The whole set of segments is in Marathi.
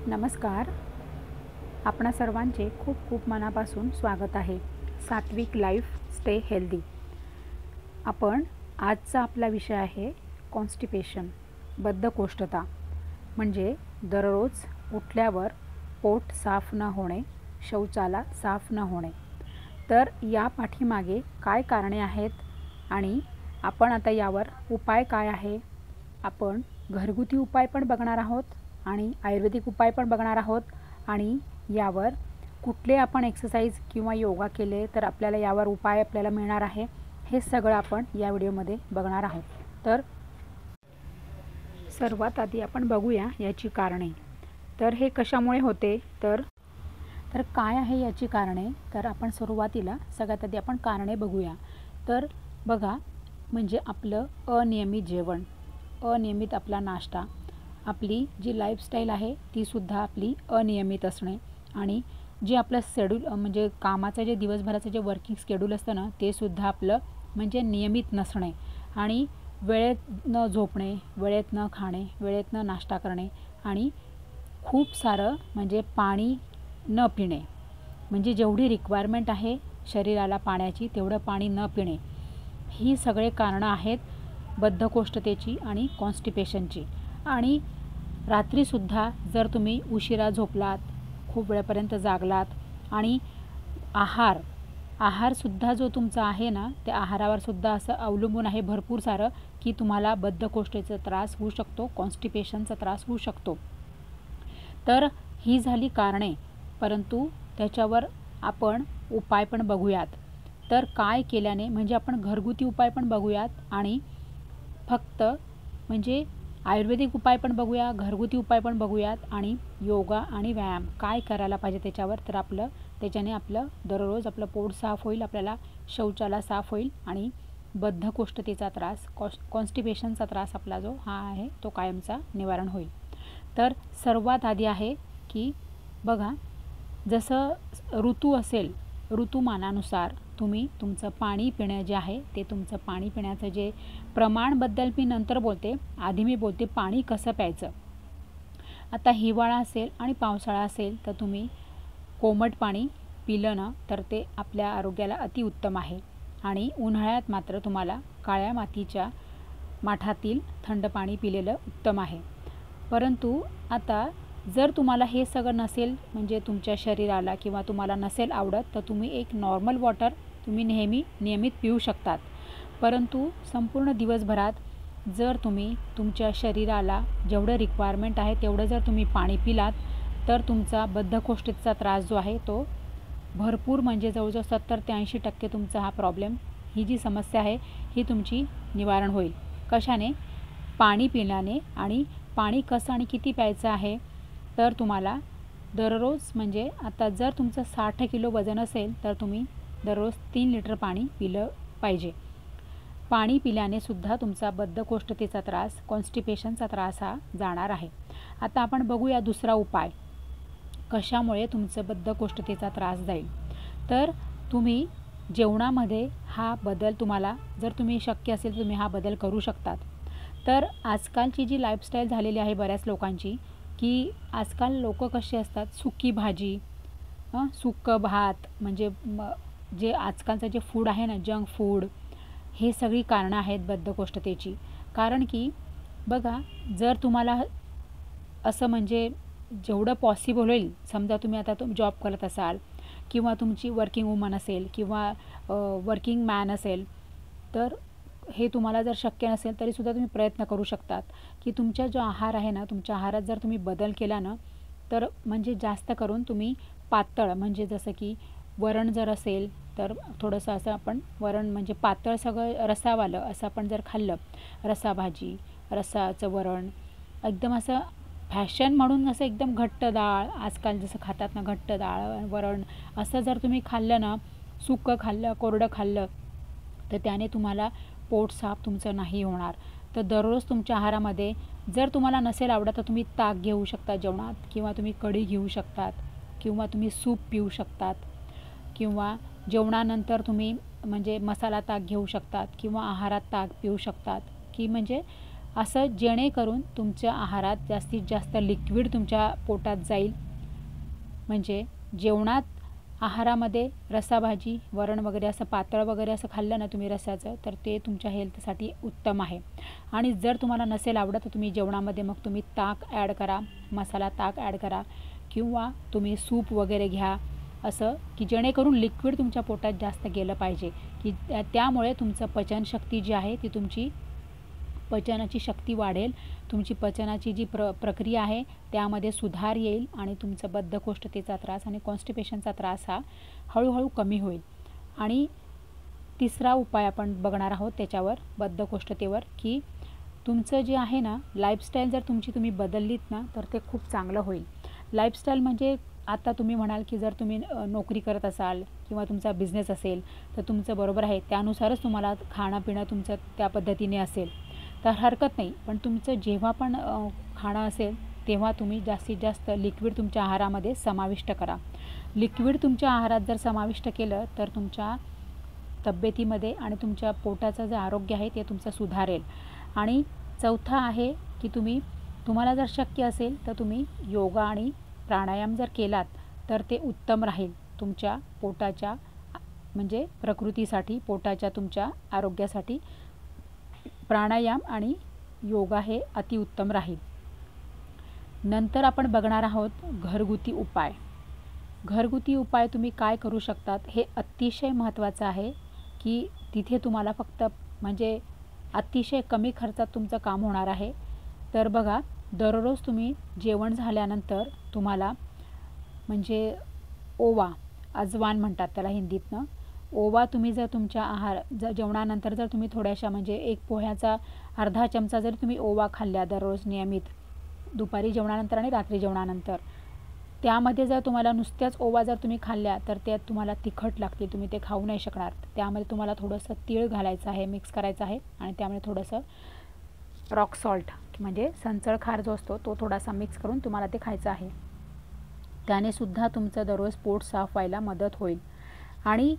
नमस्कार. आपणा सर्वांचे खूप खूप मनापासून स्वागत आहे सात्विक लाईफ स्टे हेल्दी. आपण आजचा आपला विषय आहे कॉन्स्टिपेशन, बद्धकोष्ठता. म्हणजे दररोज उठल्यावर पोट साफ न होणे, शौचाला साफ न होणे. तर या पाठीमागे काय कारणे आहेत आणि आपण आता यावर उपाय काय आहे, आपण घरगुती उपाय पण बघणार आहोत आणि आयुर्वेदिक उपाय पण बघणार आहोत. आणि यावर कुठले आपण एक्सरसाइज किंवा योगा केले तर आपल्याला यावर उपाय आपल्याला मिळणार आहे, हे सगळं आपण या व्हिडिओमध्ये बघणार आहोत. तर सर्वात आधी आपण बघूया याची कारणे. तर हे कशामुळे होते, तर काय आहे याची कारणे. तर आपण सुरुवातीला सगळ्यात आधी आपण कारणे बघूया. तर बघा, म्हणजे आपलं अनियमित जेवण, अनियमित आपला नाश्ता, आपली जी लाईफस्टाईल आहे तीसुद्धा आपली अनियमित असणे आणि जे आपलं शेड्यूल म्हणजे कामाचं जे दिवसभराचं जे वर्किंग शेड्यूल असतं ना, ते सुद्धा आपलं म्हणजे नियमित नसणे आणि वेळेत न झोपणे, वेळेत न खाणे, वेळेत न नाश्ता करणे आणि खूप सारं म्हणजे पाणी न पिणे. म्हणजे जेवढी रिक्वायरमेंट आहे शरीराला पाण्याची तेवढं पाणी न पिणे, ही सगळे कारणं आहेत बद्धकोष्ठतेची आणि कॉन्स्टिपेशनची. आणि रात्रीसुद्धा जर तुम्ही उशिरा झोपलात, खूप वेळेपर्यंत जागलात आणि आहारसुद्धा जो तुमचा आहे ना, त्या आहारावरसुद्धा असं अवलंबून आहे भरपूर सारं की तुम्हाला बद्धकोष्ठतेचा त्रास होऊ शकतो, कॉन्स्टिपेशनचा त्रास होऊ शकतो. तर ही झाली कारणे, परंतु त्याच्यावर आपण उपाय पण बघूयात. तर काय केल्याने, म्हणजे आपण घरगुती उपाय पण बघूयात आणि फक्त म्हणजे आयुर्वेदिक उपाय पण बघूया, घरगुती उपाय पण बघूयात आणि योगा आणि व्यायाम काय करायला पाहिजे त्याच्यावर. तर त्याच्याने आपलं दररोज आपलं पोट साफ होईल, आपल्याला शौचाला साफ होईल आणि बद्धकोष्ठतेचा त्रास, कॉन्स्टिपेशनचा त्रास आपला जो हा आहे तो कायमचा निवारण होईल. तर सर्वात आधी आहे की बघा, जसं ऋतू असेल, ऋतुमानानुसार तुम्ही तुमचं पाणी पिणं जे आहे ते तुमचं पाणी पिण्याचं जे प्रमाणबद्दल मी नंतर बोलते, आधी मी बोलते पाणी कसं प्यायचं. आता हिवाळा असेल आणि पावसाळा असेल तर तुम्ही कोमट पाणी पिलं ना तर ते आपल्या आरोग्याला अतिउत्तम आहे. आणि उन्हाळ्यात मात्र तुम्हाला काळ्या मातीच्या माठातील थंड पाणी पिलेलं उत्तम आहे. परंतु आता जर तुम्हाला हे सगळं नसेल, म्हणजे तुमच्या शरीराला किंवा तुम्हाला नसेल आवडत, तर तुम्ही एक नॉर्मल वॉटर तुम्ही नियमित पिऊ शकतात. परंतु संपूर्ण दिवसभरात जर तुम्ही तुमच्या शरीराला जेवढं रिक्वायरमेंट आहे तेवढं जर तुम्ही पाणी पिलात तर तुमचा बद्धकोष्ठतेचा त्रास जो आहे तो भरपूर, म्हणजे जवळजवळ 70 ते 80% तुमचा हा प्रॉब्लेम, ही जी समस्या आहे ही तुमची निवारण होईल. कशाने? पाणी पिण्याने. आणि पाणी कसं आणि किती प्यायचं आहे, तर तुम्हाला दररोज, म्हणजे आता जर तुमचं 60 किलो वजन असेल तर तुम्ही दररोज 3 लिटर पाणी पिलं पाहिजे. पाणी पिल्याने सुद्धा तुमचा बद्धकोष्ठतेचा त्रास, कॉन्स्टिपेशनचा त्रास हा जाणार आहे. आता आपण बघूया दुसरा उपाय, कशामुळे तुमचं बद्धकोष्ठतेचा त्रास जाईल. तर तुम्ही जेवणामध्ये हा बदल, तुम्हाला जर तुम्ही शक्य असेल तर तुम्ही हा बदल करू शकतात. तर आजकालची जी लाईफस्टाईल झालेली आहे बऱ्याच लोकांची, की आजकाल लोक कसे असतात, सुकी भाजी, सुक्कं भात, म्हणजे जे आजकालचं जे फूड आहे ना, जंक फूड, हे सगळी कारणं आहेत बद्धकोष्ठतेची. कारण की बघा, जर तुम्हाला असं म्हणजे जेवढं पॉसिबल होईल, समजा तुम्ही आता जॉब करत असाल किंवा तुमची वर्किंग वुमन असेल किंवा वर्किंग मॅन असेल, तर हे तुम्हाला जर शक्य नसेल तरीसुद्धा तुम्ही प्रयत्न करू शकतात की तुमचा जो आहार आहे ना, तुमच्या आहारात जर तुम्ही बदल केला ना, तर म्हणजे जास्त करून तुम्ही पातळ, म्हणजे जसं की वरण जर असेल तर थोडंसं असं आपण वरण म्हणजे पातळ सगळं रसावालं असं आपण जर खाल्लं, रसाभाजी, रसाचं वरण, एकदम असं फॅशन म्हणून असं एकदम घट्ट डाळ, आजकाल जसं खातात ना घट्ट डाळ वरण, असं जर तुम्ही खाल्लं ना, सुकं खाल्लं, कोरडं खाल्लं, तर त्याने तुम्हाला पोट साफ तुमचं नाही होणार. तर दररोज तुमच्या आहारामध्ये जर तुम्हाला नसेल आवडत तर तुम्ही ताक घेऊ शकता जेवणात, किंवा तुम्ही कढी घेऊ शकतात, किंवा तुम्ही सूप पिऊ शकतात, किंवा जेवणानंतर तुम्ही म्हणजे मसाला ताक घेऊ शकतात, किंवा आहारात ताक पिऊ शकतात, की म्हणजे असं जेणेकरून तुमच्या आहारात जास्तीत जास्त लिक्विड तुमच्या पोटात जाईल. म्हणजे जेवणात आहारामध्ये रसाभाजी वरण वगैरे असं पातळ वगैरे असं खाल्लं ना तुम्ही रसाचं, तर ते तुमच्या हेल्थसाठी उत्तम आहे. आणि जर तुम्हाला नसेल आवडत तर तुम्ही जेवणामध्ये मग तुम्ही ताक ॲड करा, मसाला ताक ॲड करा, किंवा तुम्ही सूप वगैरे घ्या, असं की जेणेकरून लिक्विड तुमच्या पोटात जास्त गेलं पाहिजे, की त्यामुळे तुमचं पचनशक्ती जी आहे ती तुमची पचनाची शक्ती वाढेल. तुमची पचनाची जी प्रक्रिया आहे त्यामध्ये सुधार येईल आणि तुमचं बद्धकोष्ठतेचा त्रास आणि कॉन्स्टिपेशनचा त्रास हा हळूहळू कमी होईल. आणि तिसरा उपाय आपण बघणार आहोत त्याच्यावर, बद्धकोष्ठतेवर, की तुमचं जे आहे ना लाईफस्टाईल जर तुम्ही बदललीत ना तर ते खूप चांगलं होईल. लाईफस्टाईल म्हणजे आता तुम्ही म्हणाल की जर तुम्ही नोकरी करत असाल किंवा तुमचा बिझनेस असेल तर तुमचं बरोबर आहे, त्यानुसारच तुम्हाला खाणं पिणं तुमचं त्या पद्धतीने असेल तर हरकत नाही. पण तुमचं जेव्हा पण खाणं असेल तेव्हा तुम्ही जास्तीत जास्त लिक्विड तुमच्या आहारामध्ये समाविष्ट करा. लिक्विड तुमच्या आहारात जर समाविष्ट केलं तर तुमच्या तब्येतीमध्ये आणि तुमच्या पोटाचं जे आरोग्य आहे ते तुमचं सुधारेल. आणि चौथा आहे की तुम्हाला जर शक्य असेल तर तुम्ही योगा आणि प्राणायाम जर केलात तर ते उत्तम राहील तुमच्या पोटाच्या म्हणजे प्रकृतीसाठी, पोटाच्या तुमच्या आरोग्यासाठी प्राणायाम आणि योगा हे अतिउत्तम राहील. नंतर आपण बघणार आहोत घरगुती उपाय. घरगुती उपाय तुम्ही काय करू शकतात हे अतिशय महत्त्वाचं आहे, की तिथे तुम्हाला फक्त म्हणजे अतिशय कमी खर्चात तुमचं काम होणार आहे. तर बघा, दररोज तुम्ही जेवण झाल्यानंतर तुम्हाला म्हणजे ओवा, अजवान म्हणतात त्याला हिंदीतनं, ओवा तुम्ही जर तुमच्या जेवणानंतर जर तुम्ही थोड्याशा म्हणजे एक पोह्याचा अर्धा चमचा जर तुम्ही ओवा खाल्ल्या दररोज नियमित, दुपारी जेवणानंतर आणि रात्री जेवणानंतर, त्यामध्ये जर तुम्हाला नुसत्याच ओवा जर तुम्ही खाल्ल्या तर त्यात तुम्हाला तिखट लागतील, तुम्ही ते खाऊ नाही शकणार. त्यामध्ये तुम्हाला थोडंसं तीळ घालायचं आहे, मिक्स करायचं आहे आणि त्यामध्ये थोडंसं रॉक सॉल्ट म्हणजे संचळ खार जो असतो तो थोडासा मिक्स करून तुम्हाला ते खायचं आहे. त्याने सुद्धा तुमचं दररोज पोट साफ व्हायला मदत होईल. आणि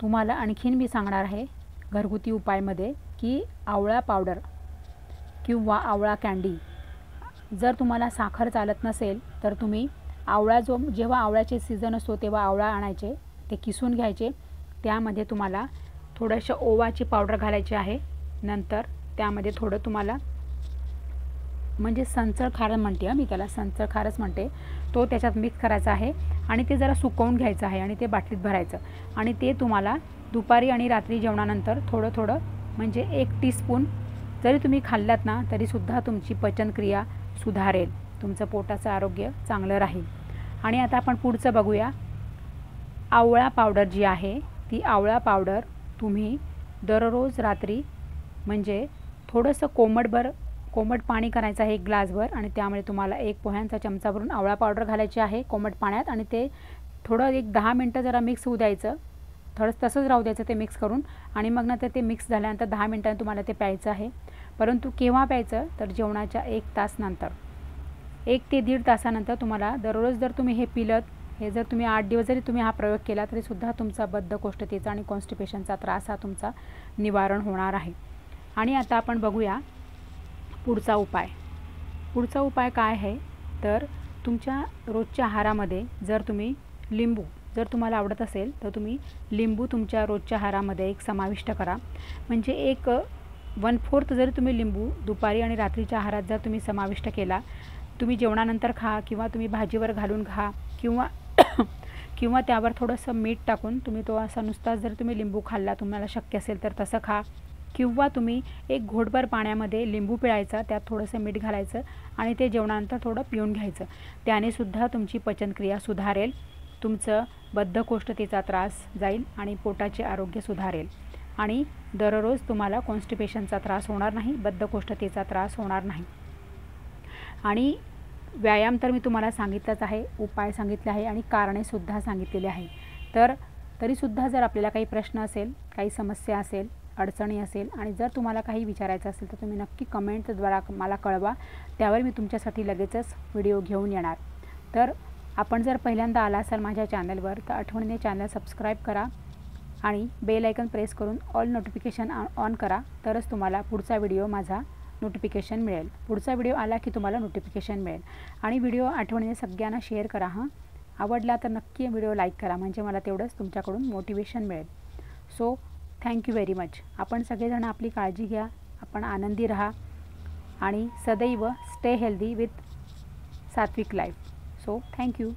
तुम्हाला आणखीन मी सांगणार आहे घरगुती उपायमध्ये की आवळा पावडर किंवा आवळा कँडी. जर तुम्हाला साखर चालत नसेल तर तुम्ही आवळा जेव्हा आवळ्याचे सीझन असतो तेव्हा आवळा आणायचे, ते किसून घ्यायचे, त्यामध्ये तुम्हाला थोडंसं ओवाची पावडर घालायची आहे. नंतर त्यामध्ये थोडं तुम्हाला म्हणजे संचळ खार म्हणते मी त्याला, संचळ खारच म्हणते, तो त्याच्यात मिक्स करायचा आहे आणि ते जरा सुकवून घ्यायचं आहे आणि ते बाटलीत भरायचं. आणि ते तुम्हाला दुपारी आणि रात्री जेवणानंतर थोडं थोडं म्हणजे 1 टीस्पून जरी तुम्ही खाल्लात ना तरीसुद्धा तुमची पचनक्रिया सुधारेल, तुमचं पोटाचं आरोग्य चांगलं राहील. आणि आता आपण पुढचं बघूया. आवळा पावडर जी आहे ती आवळा पावडर तुम्ही दररोज रात्री म्हणजे थोडंसं कोमट पाणी करायचं आहे 1 ग्लासभर आणि त्यामध्ये तुम्हाला 1 पोह्यांचा चमचा भरून आवळा पावडर घालायची आहे कोमट पाण्यात आणि ते थोडं 10 मिनटं जरा मिक्स होऊ द्यायचं, थोडं तसंच राहू द्यायचं ते मिक्स करून. आणि मग नंतर ते मिक्स झाल्यानंतर 10 मिनटांनी तुम्हाला ते प्यायचं आहे. परंतु केव्हा प्यायचं तर जेवणाच्या 1 तास नंतर, 1 ते 1.5 तासानंतर तुम्हाला दररोज जर तुम्ही हे पिलत, हे जर तुम्ही 8 दिवस जरी तुम्ही हा प्रयोग केला तरीसुद्धा तुमचा बद्धकोष्ठतेचा आणि कॉन्स्टिपेशनचा त्रास हा तुमचा निवारण होणार आहे. आणि आता आपण बघूया पुढचा उपाय. पुढचा उपाय काय आहे तर तुमच्या रोजच्या आहारामध्ये जर तुम्ही लिंबू जर तुम्हाला आवडत असेल तर तुम्ही लिंबू तुमच्या रोजच्या आहारामध्ये समाविष्ट करा. म्हणजे 1/4 जरी तुम्ही लिंबू दुपारी आणि रात्रीच्या आहारात जर तुम्ही समाविष्ट केला, तुम्ही जेवणानंतर खा किंवा तुम्ही भाजीवर घालून खा किंवा त्यावर थोडंसं मीठ टाकून तुम्ही तो असा नुसताच जर तुम्ही लिंबू खाल्ला, तुम्हाला शक्य असेल तर तसं खा. किंवा तुम्ही 1 घोटभर पाण्यामध्ये लिंबू पिळायचा, त्यात थोडंसं मीठ घालायचं आणि ते जेवणानंतर थोडं पिऊन घ्यायचं. त्यानेसुद्धा तुमची पचनक्रिया सुधारेल, तुमचं बद्धकोष्ठतेचा त्रास जाईल आणि पोटाचे आरोग्य सुधारेल. आणि दररोज तुम्हाला कॉन्स्टिपेशनचा त्रास होणार नाही, बद्धकोष्ठतेचा त्रास होणार नाही. आणि व्यायाम तर मी तुम्हाला सांगितलंच आहे, उपाय सांगितले आहे आणि कारणेसुद्धा सांगितलेली आहे. तरीसुद्धा जर आपल्याला काही प्रश्न असेल, काही समस्या असेल, अडचणी असेल आणि जर तुम्हाला काही विचारायचं असेल तर तुम्ही नक्की कमेंटद्वारा मला कळवा, त्यावर मी तुमच्यासाठी लगेचच व्हिडिओ घेऊन येणार. तर आपण जर पहिल्यांदा आला असाल माझ्या चॅनलवर तर आठवणीने चॅनल सबस्क्राईब करा आणि बेल आयकन प्रेस करून ऑल नोटिफिकेशन ऑन करा, तरच तुम्हाला पुढचा व्हिडिओ माझा नोटिफिकेशन मिळेल. पुढचा व्हिडिओ आला की तुम्हाला नोटिफिकेशन मिळेल. आणि व्हिडिओ आठवणीने सगळ्यांना शेअर करा हां. आवडला तर नक्की व्हिडिओ लाईक करा, म्हणजे मला तेवढंच तुमच्याकडून मोटिवेशन मिळेल. So thank you very much. आपण सगळेजण आपली काळजी घ्या, आपण आनंदी राहा आणि सदैव स्टे हेल्दी विथ सात्विक लाईफ. So thank you.